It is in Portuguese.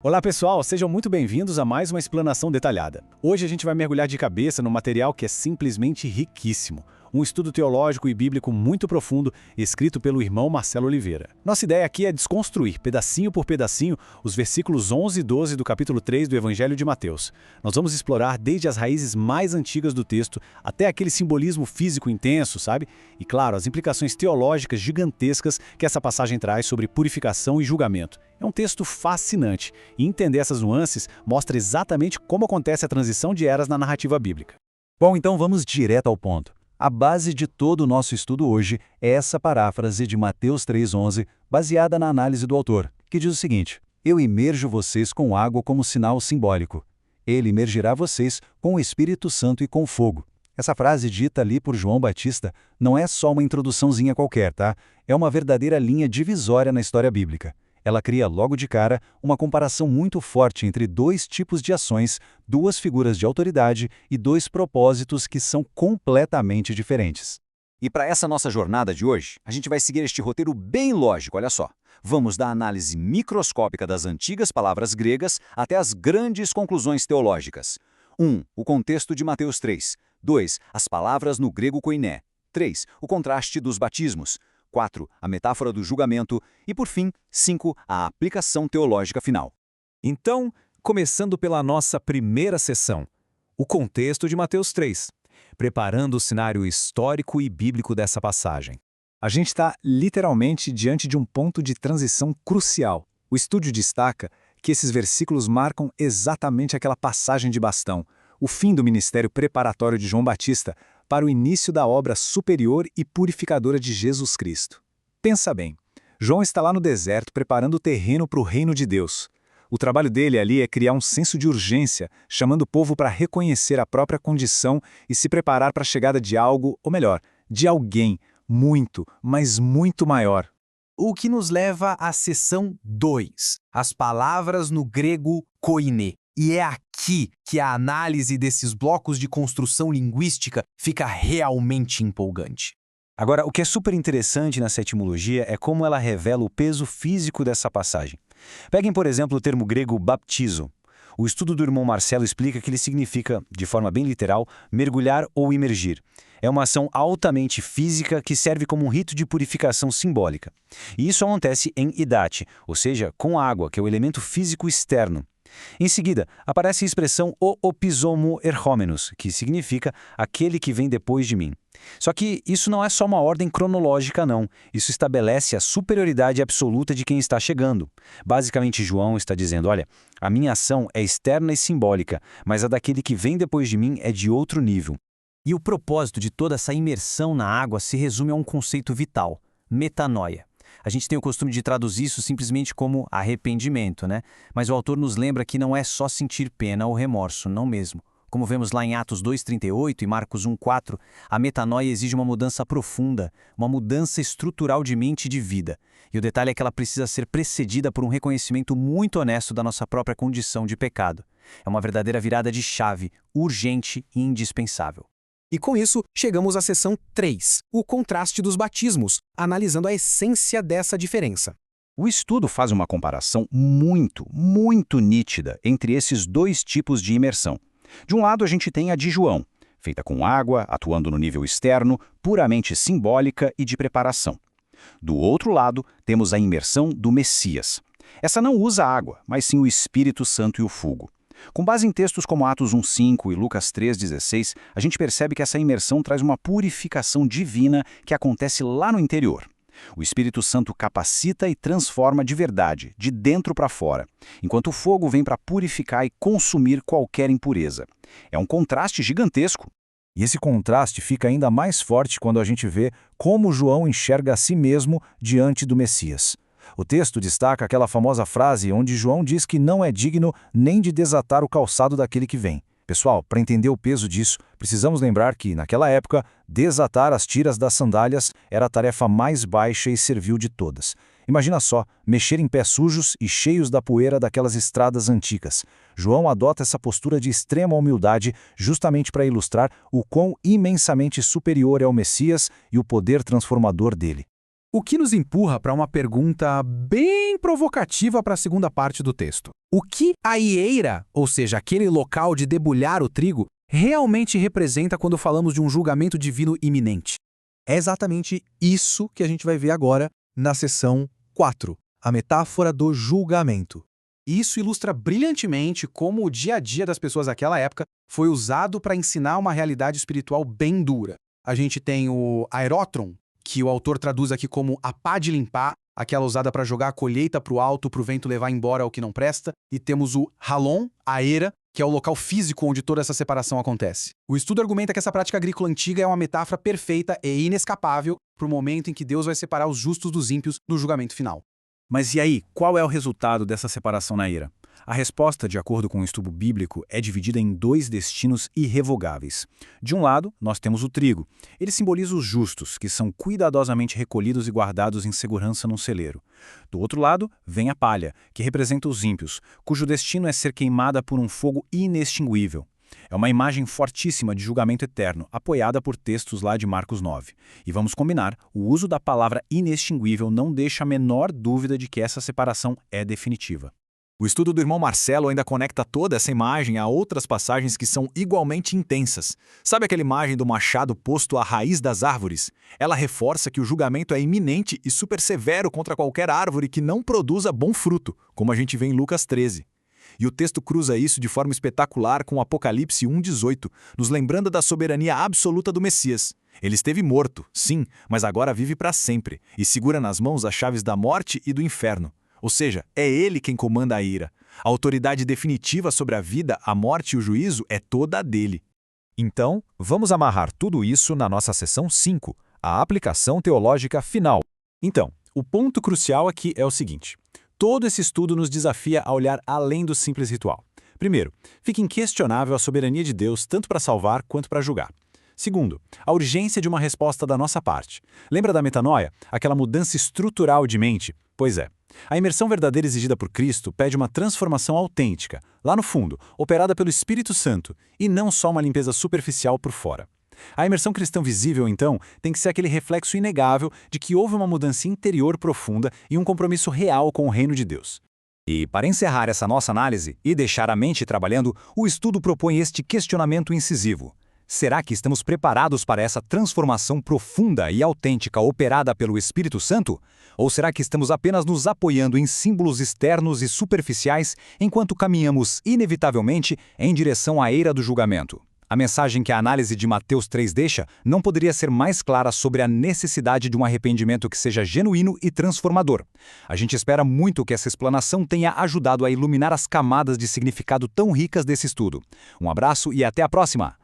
Olá pessoal, sejam muito bem-vindos a mais uma explanação detalhada. Hoje a gente vai mergulhar de cabeça num material que é simplesmente riquíssimo. Um estudo teológico e bíblico muito profundo, escrito pelo irmão Marcelo Oliveira. Nossa ideia aqui é desconstruir, pedacinho por pedacinho, os versículos 11 e 12 do capítulo 3 do Evangelho de Mateus. Nós vamos explorar desde as raízes mais antigas do texto até aquele simbolismo físico intenso, sabe? E claro, as implicações teológicas gigantescas que essa passagem traz sobre purificação e julgamento. É um texto fascinante, e entender essas nuances mostra exatamente como acontece a transição de eras na narrativa bíblica. Bom, então vamos direto ao ponto. A base de todo o nosso estudo hoje é essa paráfrase de Mateus 3,11, baseada na análise do autor, que diz o seguinte: Eu imerjo vocês com água como sinal simbólico. Ele imergirá vocês com o Espírito Santo e com fogo. Essa frase dita ali por João Batista não é só uma introduçãozinha qualquer, tá? É uma verdadeira linha divisória na história bíblica. Ela cria logo de cara uma comparação muito forte entre dois tipos de ações, duas figuras de autoridade e dois propósitos que são completamente diferentes. E para essa nossa jornada de hoje, a gente vai seguir este roteiro bem lógico, olha só. Vamos da análise microscópica das antigas palavras gregas até as grandes conclusões teológicas. 1. O contexto de Mateus 3. 2. As palavras no grego koiné. 3. O contraste dos batismos. 4. A metáfora do julgamento. E, por fim, 5. A aplicação teológica final. Então, começando pela nossa primeira sessão, o contexto de Mateus 3, preparando o cenário histórico e bíblico dessa passagem. A gente está literalmente diante de um ponto de transição crucial. O estúdio destaca que esses versículos marcam exatamente aquela passagem de bastão, o fim do ministério preparatório de João Batista para o início da obra superior e purificadora de Jesus Cristo. Pensa bem, João está lá no deserto preparando o terreno para o reino de Deus. O trabalho dele ali é criar um senso de urgência, chamando o povo para reconhecer a própria condição e se preparar para a chegada de algo, ou melhor, de alguém muito, mas muito maior. O que nos leva à seção 2, as palavras no grego koiné. E é aqui que a análise desses blocos de construção linguística fica realmente empolgante. Agora, o que é super interessante nessa etimologia é como ela revela o peso físico dessa passagem. Peguem, por exemplo, o termo grego baptizo. O estudo do irmão Marcelo explica que ele significa, de forma bem literal, mergulhar ou imergir. É uma ação altamente física que serve como um rito de purificação simbólica. E isso acontece em idate, ou seja, com água, que é o elemento físico externo. Em seguida, aparece a expressão o opisomo erchômenos, que significa aquele que vem depois de mim. Só que isso não é só uma ordem cronológica, não. Isso estabelece a superioridade absoluta de quem está chegando. Basicamente, João está dizendo, olha, a minha ação é externa e simbólica, mas a daquele que vem depois de mim é de outro nível. E o propósito de toda essa imersão na água se resume a um conceito vital, metanoia. A gente tem o costume de traduzir isso simplesmente como arrependimento, né? Mas o autor nos lembra que não é só sentir pena ou remorso, não mesmo. Como vemos lá em Atos 2,38 e Marcos 1,4, a metanoia exige uma mudança profunda, uma mudança estrutural de mente e de vida. E o detalhe é que ela precisa ser precedida por um reconhecimento muito honesto da nossa própria condição de pecado. É uma verdadeira virada de chave, urgente e indispensável. E com isso, chegamos à seção 3, o contraste dos batismos, analisando a essência dessa diferença. O estudo faz uma comparação muito nítida entre esses dois tipos de imersão. De um lado, a gente tem a de João, feita com água, atuando no nível externo, puramente simbólica e de preparação. Do outro lado, temos a imersão do Messias. Essa não usa água, mas sim o Espírito Santo e o fogo. Com base em textos como Atos 1,5 e Lucas 3,16, a gente percebe que essa imersão traz uma purificação divina que acontece lá no interior. O Espírito Santo capacita e transforma de verdade, de dentro para fora, enquanto o fogo vem para purificar e consumir qualquer impureza. É um contraste gigantesco. E esse contraste fica ainda mais forte quando a gente vê como João enxerga a si mesmo diante do Messias. O texto destaca aquela famosa frase onde João diz que não é digno nem de desatar o calçado daquele que vem. Pessoal, para entender o peso disso, precisamos lembrar que, naquela época, desatar as tiras das sandálias era a tarefa mais baixa e servil de todas. Imagina só, mexer em pés sujos e cheios da poeira daquelas estradas antigas. João adota essa postura de extrema humildade justamente para ilustrar o quão imensamente superior é o Messias e o poder transformador dele. O que nos empurra para uma pergunta bem provocativa para a segunda parte do texto. O que a eira, ou seja, aquele local de debulhar o trigo, realmente representa quando falamos de um julgamento divino iminente? É exatamente isso que a gente vai ver agora na seção 4, a metáfora do julgamento. Isso ilustra brilhantemente como o dia a dia das pessoas daquela época foi usado para ensinar uma realidade espiritual bem dura. A gente tem o aerótron, que o autor traduz aqui como a pá de limpar, aquela usada para jogar a colheita para o alto, para o vento levar embora o que não presta. E temos o halon, a era, que é o local físico onde toda essa separação acontece. O estudo argumenta que essa prática agrícola antiga é uma metáfora perfeita e inescapável para o momento em que Deus vai separar os justos dos ímpios no julgamento final. Mas e aí, qual é o resultado dessa separação na ira? A resposta, de acordo com o estudo bíblico, é dividida em 2 destinos irrevogáveis. De um lado, nós temos o trigo. Ele simboliza os justos, que são cuidadosamente recolhidos e guardados em segurança num celeiro. Do outro lado, vem a palha, que representa os ímpios, cujo destino é ser queimada por um fogo inextinguível. É uma imagem fortíssima de julgamento eterno, apoiada por textos lá de Marcos 9. E vamos combinar, o uso da palavra inextinguível não deixa a menor dúvida de que essa separação é definitiva. O estudo do irmão Marcelo ainda conecta toda essa imagem a outras passagens que são igualmente intensas. Sabe aquela imagem do machado posto à raiz das árvores? Ela reforça que o julgamento é iminente e super severo contra qualquer árvore que não produza bom fruto, como a gente vê em Lucas 13. E o texto cruza isso de forma espetacular com Apocalipse 1,18, nos lembrando da soberania absoluta do Messias. Ele esteve morto, sim, mas agora vive para sempre, e segura nas mãos as chaves da morte e do inferno. Ou seja, é ele quem comanda a ira. A autoridade definitiva sobre a vida, a morte e o juízo é toda dele. Então, vamos amarrar tudo isso na nossa seção 5, a aplicação teológica final. Então, o ponto crucial aqui é o seguinte. Todo esse estudo nos desafia a olhar além do simples ritual. Primeiro, fica inquestionável a soberania de Deus tanto para salvar quanto para julgar. Segundo, a urgência de uma resposta da nossa parte. Lembra da metanoia? Aquela mudança estrutural de mente? Pois é. A imersão verdadeira exigida por Cristo pede uma transformação autêntica, lá no fundo, operada pelo Espírito Santo, e não só uma limpeza superficial por fora. A imersão cristã visível, então, tem que ser aquele reflexo inegável de que houve uma mudança interior profunda e um compromisso real com o reino de Deus. E, para encerrar essa nossa análise e deixar a mente trabalhando, o estudo propõe este questionamento incisivo. Será que estamos preparados para essa transformação profunda e autêntica operada pelo Espírito Santo? Ou será que estamos apenas nos apoiando em símbolos externos e superficiais enquanto caminhamos, inevitavelmente, em direção à eira do julgamento? A mensagem que a análise de Mateus 3 deixa não poderia ser mais clara sobre a necessidade de um arrependimento que seja genuíno e transformador. A gente espera muito que essa explanação tenha ajudado a iluminar as camadas de significado tão ricas desse estudo. Um abraço e até a próxima!